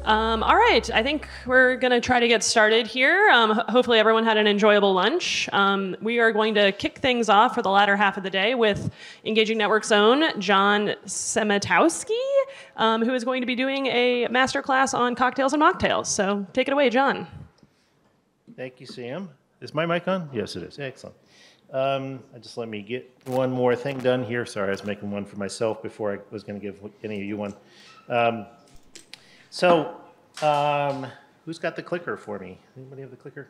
All right, I think we're going to try to get started here. Hopefully everyone had an enjoyable lunch. We are going to kick things off for the latter half of the day with Engaging Network's own John Semitowski, who is going to be doing a masterclass on cocktails and mocktails. So take it away, John. Thank you, Sam. Is my mic on? Yes, it is. Excellent. Just let me get one more thing done here. Sorry, I was making one for myself before I was going to give any of you one. Who's got the clicker for me? Anybody have the clicker?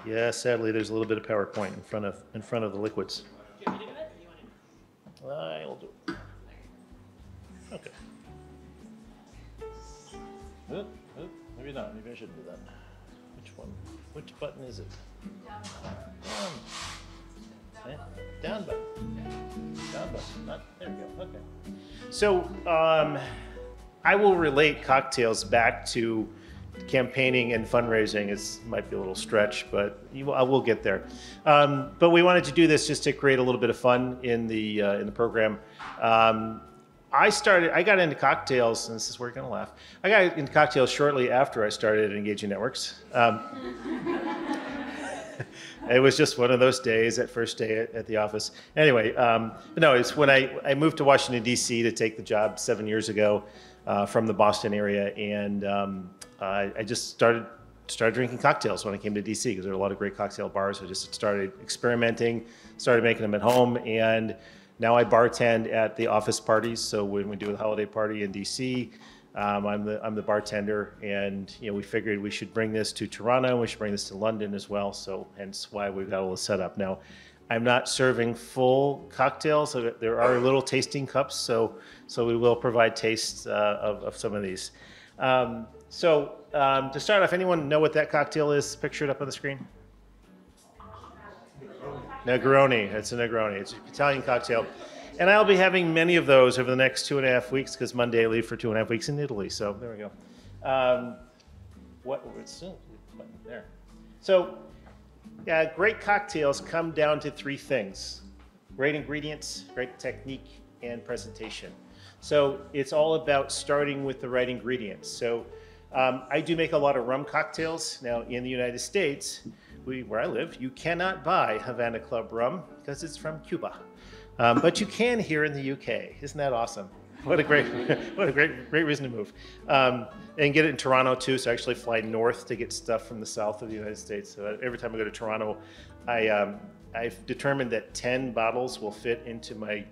Yeah, sadly, there's a little bit of PowerPoint in front of the liquids. Do you want me to do it, or do you want to? I'll do it. Okay. Maybe not. Maybe I shouldn't do that. Which one? Which button is it? Down button. Down button. There we go. Okay. So I will relate cocktails back to campaigning and fundraising. It might be a little stretch, but I will get there. But we wanted to do this just to create a little bit of fun in the program. I got into cocktails, and this is where you're going to laugh. I got into cocktails shortly after I started at Engaging Networks. It was just one of those days, that first day at the office. Anyway, no, it's when I moved to Washington, D.C. to take the job 7 years ago from the Boston area, and I just started drinking cocktails when I came to D.C. because there were a lot of great cocktail bars. I just started experimenting, started making them at home, and now I bartend at the office parties. So when we do a holiday party in D.C., I'm the bartender, and we figured we should bring this to Toronto, and we should bring this to London as well. So hence why we've got all the setup. Now, I'm not serving full cocktails. So there are little tasting cups, so we will provide tastes of some of these. To start off, anyone know what that cocktail is? Picture it up on the screen. Negroni. It's a Negroni. It's an Italian cocktail. And I'll be having many of those over the next 2.5 weeks because Monday I leave for 2.5 weeks in Italy. So there we go. There. So great cocktails come down to three things: great ingredients, great technique, and presentation. So it's all about starting with the right ingredients. So I do make a lot of rum cocktails. Now in the United States, where I live, you cannot buy Havana Club rum because it's from Cuba. But you can here in the UK. Isn't that awesome? What a great reason to move. And get it in Toronto too. So I actually fly north to get stuff from the south of the United States. So every time I go to Toronto, I've determined that 10 bottles will fit into my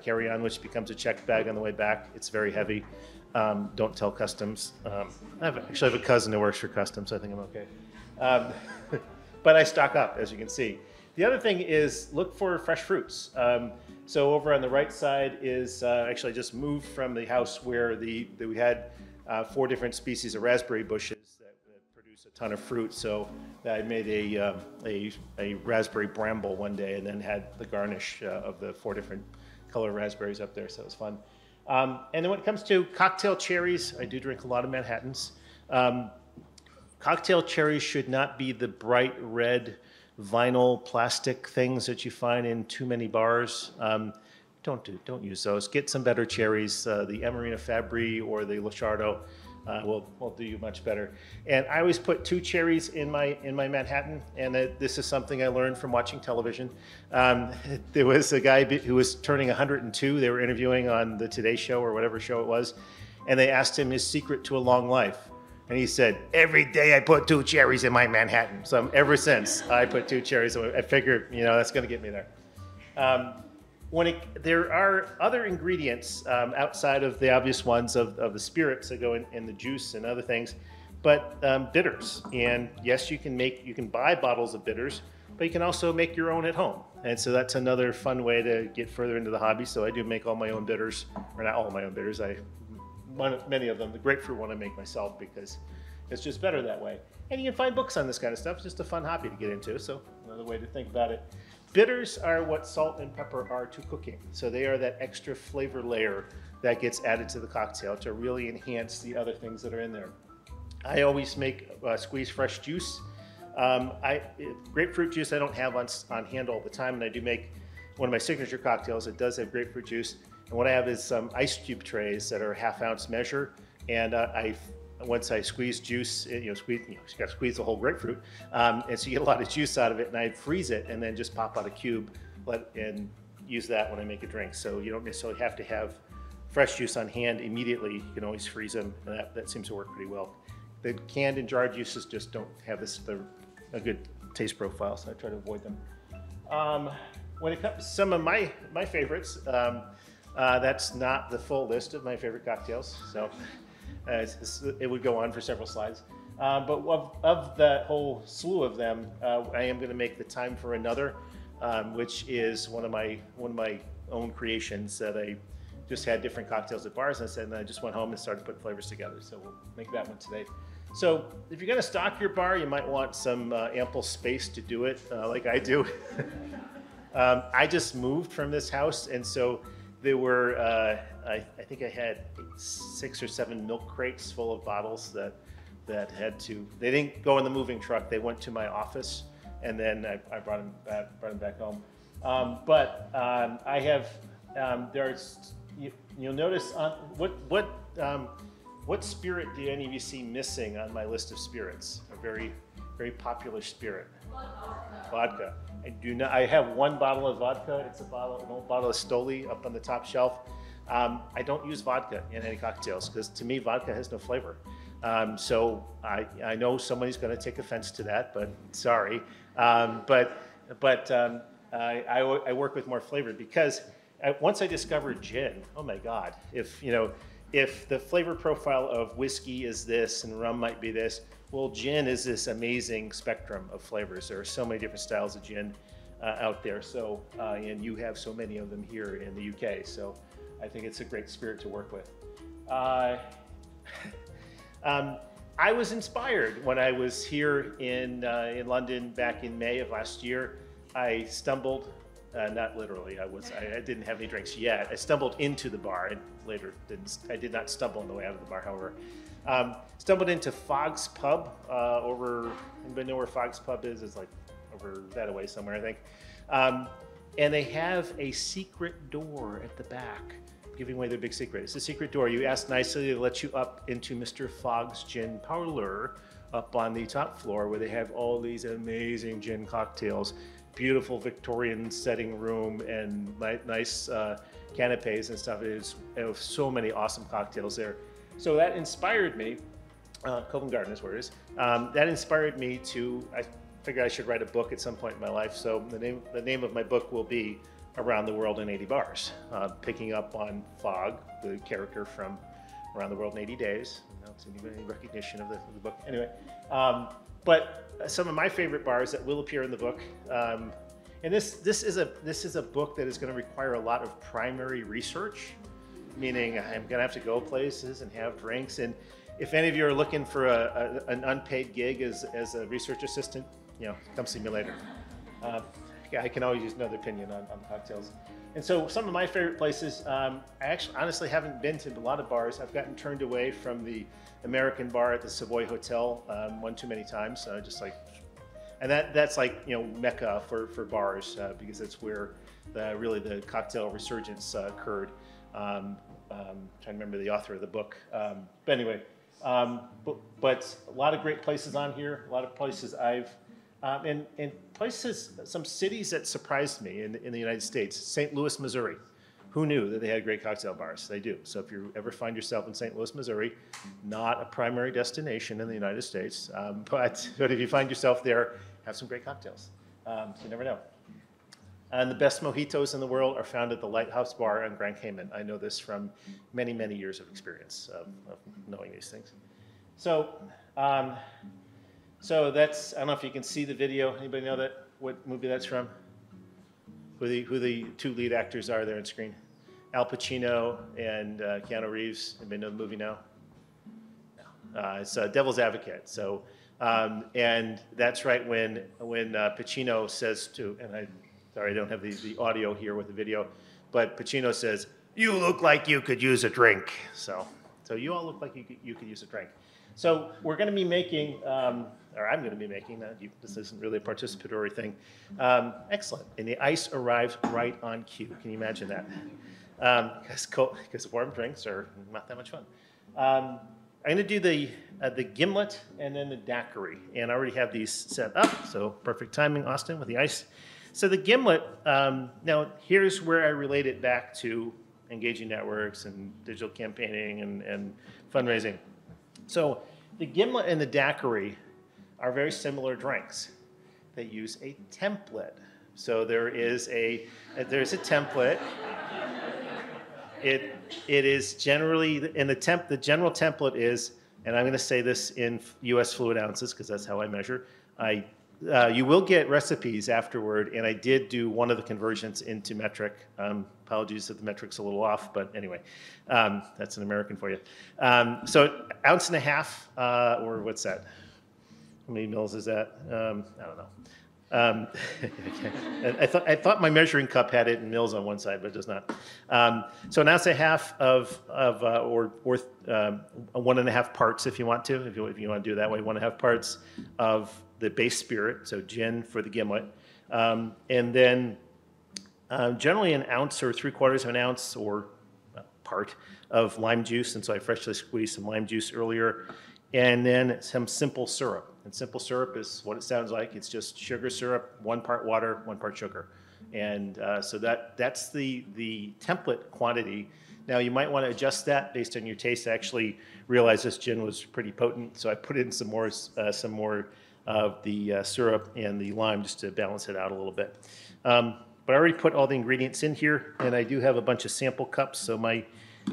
carry-on, which becomes a checked bag on the way back. It's very heavy. Don't tell customs. I actually have a cousin who works for customs, so I think I'm okay. But I stock up, as you can see. The other thing is look for fresh fruits. So over on the right side is actually I just moved from the house where we had 4 different species of raspberry bushes that produce a ton of fruit. So I made a raspberry bramble one day and then had the garnish of the 4 different color raspberries up there. So it was fun. And then when it comes to cocktail cherries, I do drink a lot of Manhattans. Cocktail cherries should not be the bright red vinyl plastic things that you find in too many bars. Don't use those. Get some better cherries. The Amarena Fabri or the Lichardo will do you much better. And I always put 2 cherries in my Manhattan, and this is something I learned from watching television. There was a guy who was turning 102. They were interviewing on the Today Show or whatever show it was, and they asked him his secret to a long life. And he said, every day I put 2 cherries in my Manhattan. So ever since I put 2 cherries, I figured, that's going to get me there. There are other ingredients outside of the obvious ones of the spirits that go in the juice and other things, but bitters. And yes, you can buy bottles of bitters, but you can also make your own at home. And so that's another fun way to get further into the hobby. So I do make all my own bitters, or not all my own bitters. Many of them. The grapefruit one I make myself because it's just better that way. And you can find books on this kind of stuff. It's just a fun hobby to get into. So another way to think about it. Bitters are what salt and pepper are to cooking. So they are that extra flavor layer that gets added to the cocktail to really enhance the other things that are in there. I always make squeeze fresh juice. Grapefruit juice I don't have on hand all the time, and I do make one of my signature cocktails. It does have grapefruit juice. And what I have is some ice cube trays that are ½ ounce measure, and once I squeeze juice, you got to squeeze the whole grapefruit, and so you get a lot of juice out of it, and I freeze it and then just pop out a cube and use that when I make a drink. So you don't necessarily have to have fresh juice on hand immediately. You can always freeze them, and that seems to work pretty well. The canned and jar juices just don't have a good taste profile, so I try to avoid them. When it comes to some of my favorites, that's not the full list of my favorite cocktails, so it would go on for several slides. But of that whole slew of them, I am going to make the Time for Another, which is one of my own creations that I just had different cocktails at bars, and I just went home and started putting flavors together. So we'll make that one today. So if you're going to stock your bar, you might want some ample space to do it, like I do. I just moved from this house, and so there were, I think I had 6 or 7 milk crates full of bottles that they didn't go in the moving truck. They went to my office, and then I brought them back home. I have, you'll notice what spirit do any of you see missing on my list of spirits? A very, very popular spirit. Vodka. I have one bottle of vodka. It's an old bottle of Stoli up on the top shelf. I don't use vodka in any cocktails because to me, vodka has no flavor. So I know somebody's going to take offense to that, but sorry. I work with more flavor because once I discovered gin, oh my God, if the flavor profile of whiskey is this and rum might be this, well, gin is this amazing spectrum of flavors. There are so many different styles of gin out there. So, and you have so many of them here in the UK. So I think it's a great spirit to work with. I was inspired when I was here in London back in May of last year. I stumbled, not literally, I didn't have any drinks yet. I stumbled into the bar and later I did not stumble on the way out of the bar, however. Stumbled into Fogg's Pub anybody know where Fogg's Pub is? It's like over that away somewhere, I think. And they have a secret door at the back, giving away their big secret. It's a secret door. You ask nicely, they let you up into Mr. Fogg's Gin Parlor up on the top floor where they have all these amazing gin cocktails, beautiful Victorian setting room and nice canapes and stuff. It was so many awesome cocktails there. So that inspired me, Covent Garden is where it is, that inspired me to, I figured I should write a book at some point in my life. So the name of my book will be Around the World in 80 Bars, picking up on Fogg, the character from Around the World in 80 Days. I don't see any recognition of the book. Anyway, but some of my favorite bars that will appear in the book, and this is a book that is going to require a lot of primary research, meaning I'm going to have to go places and have drinks. And if any of you are looking for an unpaid gig as a research assistant, come see me later. I can always use another opinion on cocktails. And so some of my favorite places, I actually honestly haven't been to a lot of bars. I've gotten turned away from the American bar at the Savoy Hotel one too many times. And that's like Mecca for bars because that's where really the cocktail resurgence occurred. Trying to remember the author of the book. But anyway, but a lot of great places on here. A lot of places and places, some cities that surprised me in the United States. St. Louis, Missouri. Who knew that they had great cocktail bars? They do. So if you ever find yourself in St. Louis, Missouri, not a primary destination in the United States, but if you find yourself there, have some great cocktails. So you never know. And the best mojitos in the world are found at the Lighthouse Bar on Grand Cayman. I know this from many, many years of experience of knowing these things. So, so that's, I don't know if you can see the video. Anybody know what movie that's from? Who the two lead actors are there on screen? Al Pacino and Keanu Reeves. Anybody know the movie now? No. It's Devil's Advocate. So, and that's right when Pacino says to, and sorry, I don't have the audio here with the video, but Pacino says, "You look like you could use a drink." So you all look like you could use a drink. So we're going to be making, or I'm going to be making, this isn't really a participatory thing. Excellent. And the ice arrives right on cue. Can you imagine that? because warm drinks are not that much fun. I'm going to do the gimlet and then the daiquiri, and I already have these set up, so perfect timing, Austin, with the ice. So the gimlet, now here's where I relate it back to engaging networks and digital campaigning and fundraising. So the gimlet and the daiquiri are very similar drinks. They use a template. So there's a template. It is generally, and the general template is, and I'm going to say this in U.S. fluid ounces because that's how I measure. You will get recipes afterward, and I did do one of the conversions into metric. Apologies if the metric's a little off, but anyway, that's an American for you. So ounce and a half, or what's that? How many mils is that? I don't know. I thought my measuring cup had it in mils on one side, but it does not. So an ounce and a half of or 1.5 parts, if you want to, if you want to do it that way, 1.5 parts of the base spirit, so gin for the gimlet, and then generally an ounce or 3/4 of an ounce or part of lime juice, and so I freshly squeezed some lime juice earlier, and then some simple syrup. And simple syrup is what it sounds like. It's just sugar syrup, 1 part water, 1 part sugar. And so that's the template quantity. Now you might want to adjust that based on your taste. I actually realized this gin was pretty potent, so I put in some more of the syrup and the lime just to balance it out a little bit. But I already put all the ingredients in here, and I do have a bunch of sample cups, so my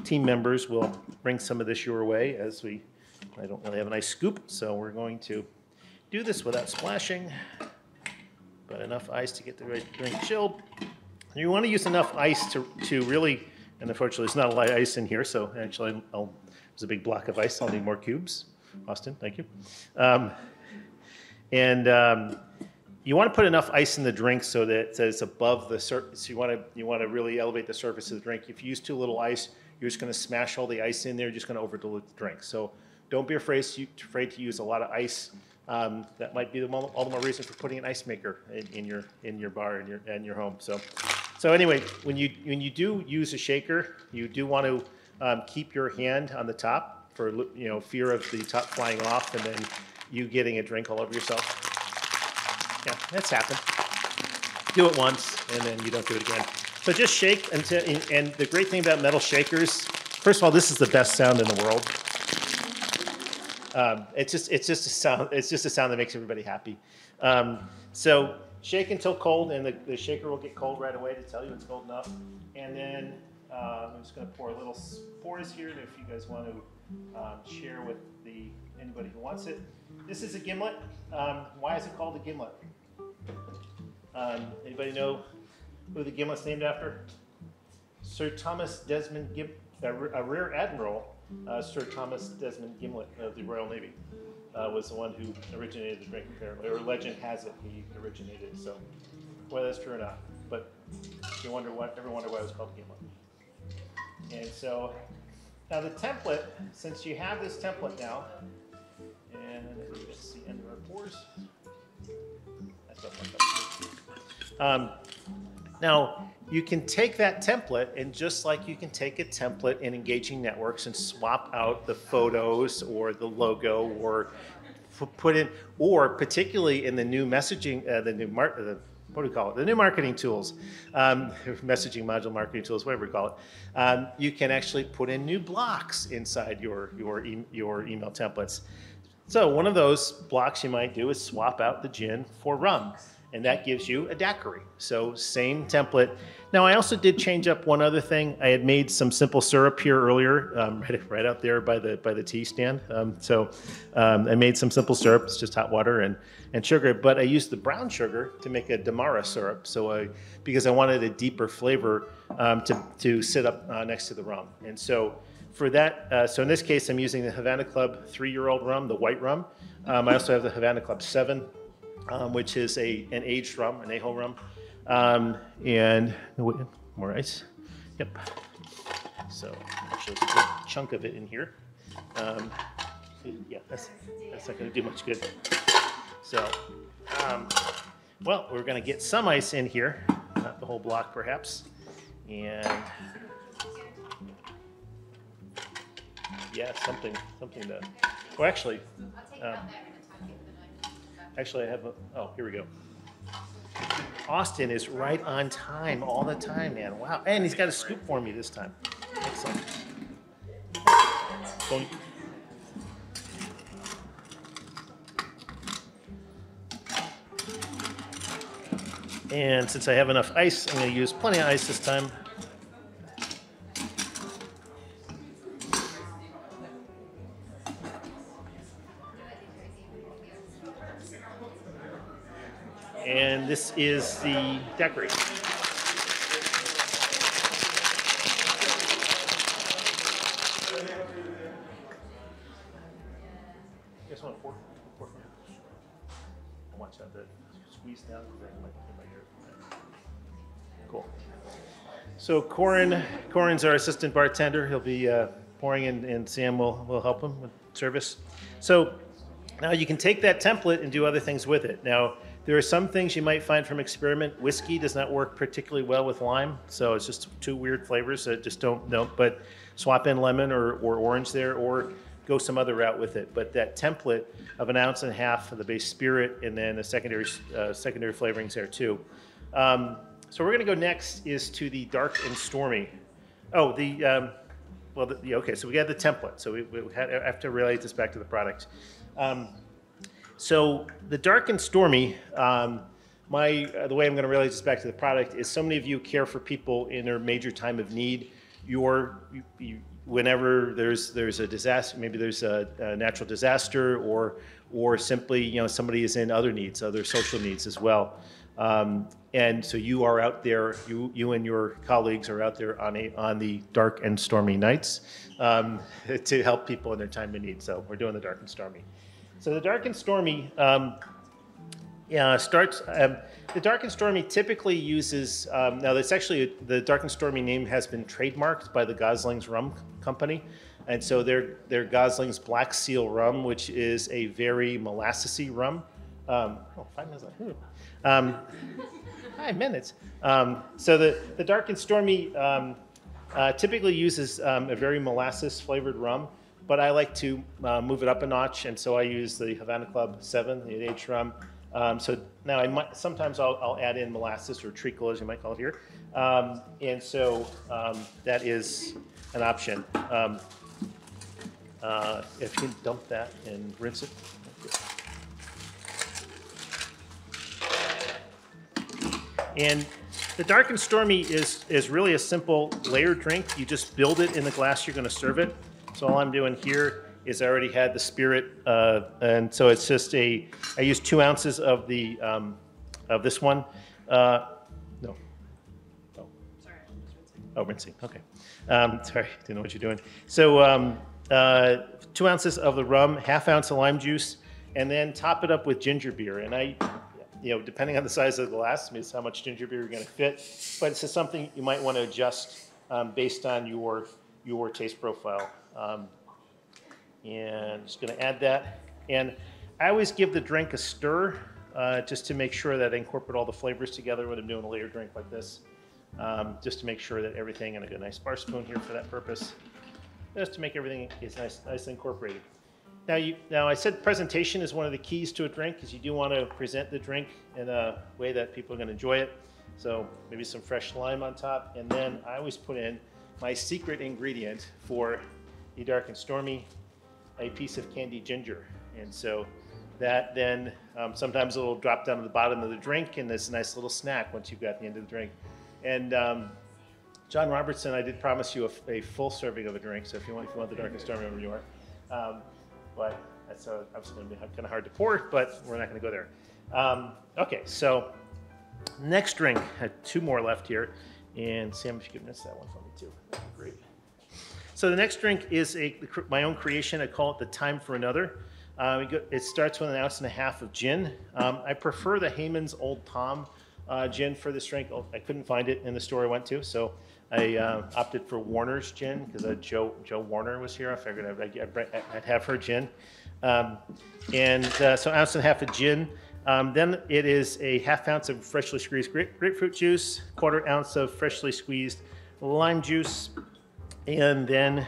team members will bring some of this your way I don't really have a nice scoop, so we're going to do this without splashing, but enough ice to get the right drink chilled. And you want to use enough ice to really, and unfortunately there's not a lot of ice in here, so actually there's a big block of ice. I'll need more cubes. Austin, thank you. You want to put enough ice in the drink so that it's above the surface. You want to really elevate the surface of the drink. If you use too little ice, you're just going to smash all the ice in there. You're just going to over-dilute the drink. So don't be afraid to use a lot of ice. That might be all the more reason for putting an ice maker in your bar in your home. So anyway, when you do use a shaker, you do want to keep your hand on the top for fear of the top flying off and then you getting a drink all over yourself. Yeah, that's happened. Do it once and then you don't do it again. So just shake until. And the great thing about metal shakers, first of all, this is the best sound in the world. It's just a sound. It's just a sound that makes everybody happy. So shake until cold, and the shaker will get cold right away to tell you it's cold enough. And then I'm just going to pour a little pours here if you guys want to share with anybody who wants it. This is a gimlet. Why is it called a gimlet? Anybody know who the gimlet's named after? Sir Thomas Desmond Gimlet, a Rear Admiral. Sir Thomas Desmond Gimlet of the Royal Navy was the one who originated the drink, apparently, or legend has it he originated it. So whether that's true or not, but you wonder why it was called Gimlet. And so now the template, since you have this template now, and that's the end of our pours. That's now you can take that template, and just like you can take a template in engaging networks and swap out the photos or the logo or put in, or particularly in the new messaging, what do we call it? The new marketing tools, messaging module marketing tools, whatever we call it. You can actually put in new blocks inside your email templates. So one of those blocks you might do is swap out the gin for rum, and that gives you a daiquiri. So same template. Now I also did change up one other thing. I had made some simple syrup here earlier, right out there by the tea stand. I made some simple syrup. It's just hot water and sugar, but I used the brown sugar to make a Demerara syrup. Because I wanted a deeper flavor to sit up next to the rum. And so for that, so in this case, I'm using the Havana Club 3-year-old rum, the white rum. I also have the Havana Club 7, which is an aged rum, an Ajo rum. And more ice. Yep. So actually, there's a good chunk of it in here. Yeah, that's not going to do much good. So, well, we're going to get some ice in here, not the whole block perhaps. And yeah, something to. Well, actually, I have a. Oh, here we go. Austin is right on time all the time, man. Wow, and he's got a scoop for me this time. Excellent. Don't. And since I have enough ice, I'm going to use plenty of ice this time. And this is the daiquiri. You guys want a fork? I'll watch out that squeeze down because I might hit my ear. Cool. So Corin's our assistant bartender. He'll be pouring, and Sam will help him with service. So now you can take that template and do other things with it. Now, there are some things you might find from experiment. Whiskey does not work particularly well with lime, so it's just two weird flavors that just don't. But swap in lemon or orange there, or go some other route with it. But that template of 1.5 ounces of the base spirit, and then the secondary flavorings there too. So we're going to go next is to the dark and stormy. Oh, okay. So we got the template. So we have to relate this back to the product. So the dark and stormy, the way I'm going to relate this back to the product is so many of you care for people in their major time of need. Whenever there's a disaster, maybe there's a natural disaster, or simply somebody is in other needs, other social needs as well. And so you are out there, you and your colleagues are out there on the dark and stormy nights to help people in their time of need. So we're doing the dark and stormy. So the dark and stormy starts. The dark and stormy typically uses. Now, that's actually the dark and stormy name has been trademarked by the Gosling's Rum Company, and so they're Gosling's Black Seal rum, which is a very molassesy rum. 5 minutes left. 5 minutes. So the dark and stormy typically uses a very molasses flavored rum. But I like to move it up a notch, and so I use the Havana Club 7, the age rum. So now sometimes I'll add in molasses or treacle, as you might call it here, and so that is an option. If you dump that and rinse it. And the dark and stormy is really a simple layered drink. You just build it in the glass you're going to serve it. So all I'm doing here is I already had the spirit, and so it's just I use 2 ounces of the of this one. No. Oh. Sorry, I'm just rinsing. Oh, rinsing. Okay. Sorry, didn't know what you're doing. So 2 ounces of the rum, 1/2 ounce of lime juice, and then top it up with ginger beer. And depending on the size of the glass, means how much ginger beer you're going to fit. But it's just something you might want to adjust based on your taste profile. And just going to add that. And I always give the drink a stir just to make sure that I incorporate all the flavors together when I'm doing a layered drink like this. Just to make sure that everything, and I got a nice bar spoon here for that purpose, just to make everything is nicely incorporated. Now I said presentation is one of the keys to a drink, because you do want to present the drink in a way that people are going to enjoy it. So maybe some fresh lime on top, and then I always put in my secret ingredient for the dark and stormy, a piece of candied ginger. And so that then sometimes it'll drop down to the bottom of the drink, and there's a nice little snack once you've got the end of the drink. And John Robertson, I did promise you a full serving of a drink, so if you want the dark and stormy, wherever you are. But that's obviously going to be kind of hard to pour, but we're not going to go there. Okay, so next drink, I had 2 more left here. And Sam, if you could miss that one for me too, that'd be great. So the next drink is my own creation. I call it the Time for Another. It starts with 1.5 ounces of gin. I prefer the Hayman's Old Tom gin for this drink. I couldn't find it in the store I went to, so I opted for Warner's gin, because Jo Warner was here. I figured I'd have her gin. So 1.5 ounces of gin. Then it is a 1/2 ounce of freshly squeezed grapefruit juice, 1/4 ounce of freshly squeezed lime juice, and then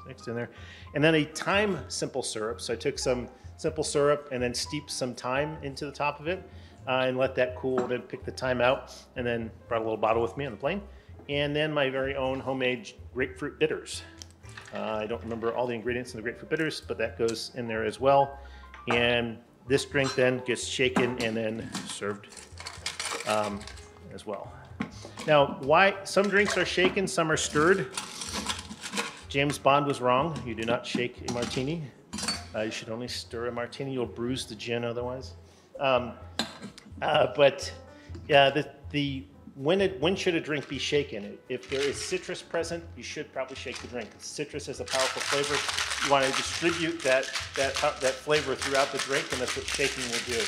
next in there, and then a thyme simple syrup. So I took some simple syrup and then steeped some thyme into the top of it and let that cool, then pick the thyme out, and then brought a little bottle with me on the plane. And then my very own homemade grapefruit bitters. I don't remember all the ingredients in the grapefruit bitters, but that goes in there as well. And this drink then gets shaken and then served as well. Now, why some drinks are shaken, some are stirred. James Bond was wrong. You do not shake a martini. You should only stir a martini. You'll bruise the gin otherwise. But yeah, when should a drink be shaken? If there is citrus present, you should probably shake the drink. Citrus has a powerful flavor. You want to distribute that flavor throughout the drink, and that's what shaking will do.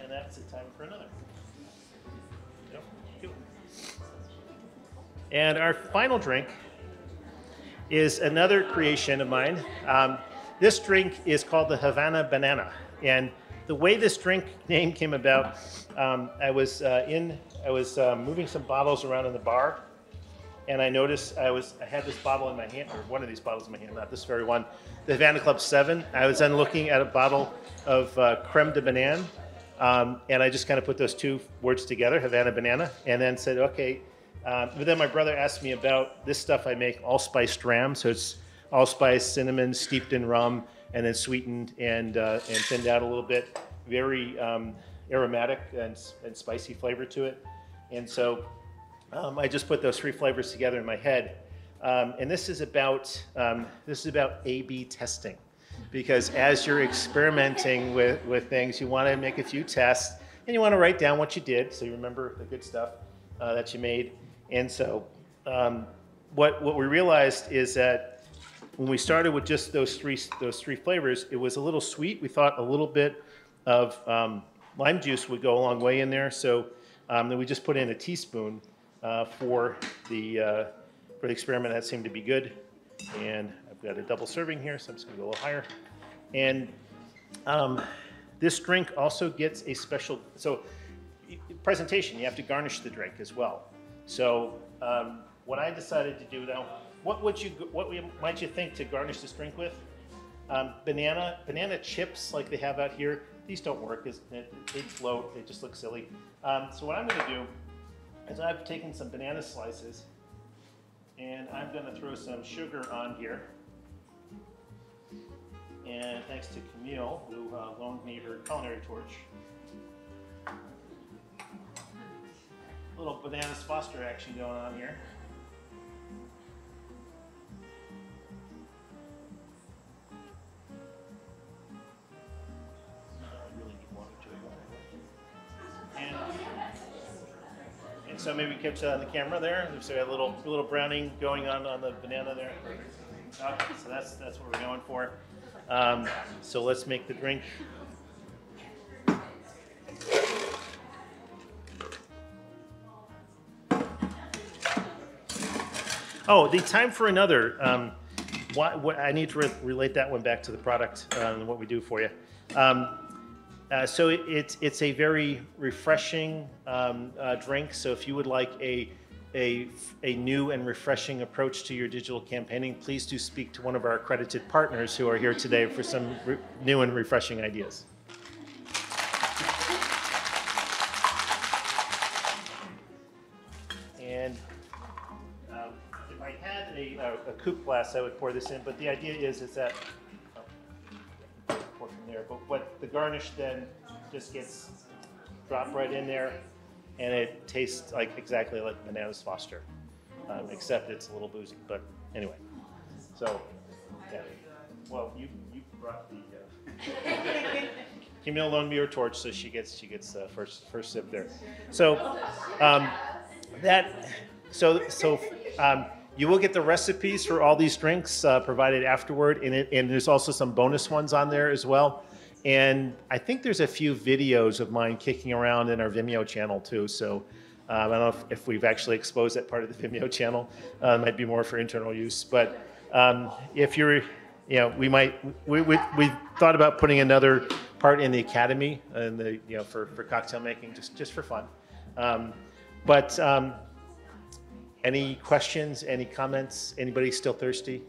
And that's the time for another. Yep. And our final drink is another creation of mine. This drink is called the Havana Banana. And the way this drink name came about, I was moving some bottles around in the bar, and I noticed I had this bottle in my hand, or one of these bottles in my hand, not this very one, the Havana Club 7. I was then looking at a bottle of creme de banane, and I just kind of put those two words together, Havana Banana, and then said, okay. But then my brother asked me about this stuff I make, allspice dram, so it's allspice, cinnamon, steeped in rum, and then sweetened and thinned out a little bit. Very aromatic and spicy flavor to it. And so I just put those three flavors together in my head. And this is about A/B testing, because as you're experimenting with things, you want to make a few tests, and you want to write down what you did so you remember the good stuff that you made. And so what we realized is that when we started with just those three flavors, it was a little sweet. We thought a little bit of lime juice would go a long way in there. So then we just put in a teaspoon for the experiment. That seemed to be good. And I've got a double serving here, so I'm just going to go a little higher. And this drink also gets a special presentation. You have to garnish the drink as well. So what I decided to do now. What might you think to garnish this drink with? Banana chips like they have out here. These don't work. They float. They just look silly. So what I'm going to do is I've taken some banana slices, and I'm going to throw some sugar on here. And thanks to Camille, who loaned me her culinary torch. A little bananas Foster action going on here. And so maybe capture that on the camera there. So we have a little browning going on the banana there. Okay, so that's what we're going for. So let's make the drink. Oh, the time for another. I need to relate that one back to the product and what we do for you. So it's a very refreshing drink. So if you would like a new and refreshing approach to your digital campaigning, please do speak to one of our accredited partners who are here today for some new and refreshing ideas. And if I had a coupe glass, I would pour this in. But the idea is that pour from there. But what the garnish then just gets dropped right in there, and it tastes exactly like bananas Foster, except it's a little boozy. But anyway, so yeah. Well, you brought the. Camille loaned me her torch, so she gets first sip there. So you will get the recipes for all these drinks provided afterward, and there's also some bonus ones on there as well. And I think there's a few videos of mine kicking around in our Vimeo channel too. So I don't know if we've actually exposed that part of the Vimeo channel. It might be more for internal use. But if you're, we thought about putting another part in the academy and for cocktail making, just for fun. But any questions, any comments? Anybody still thirsty?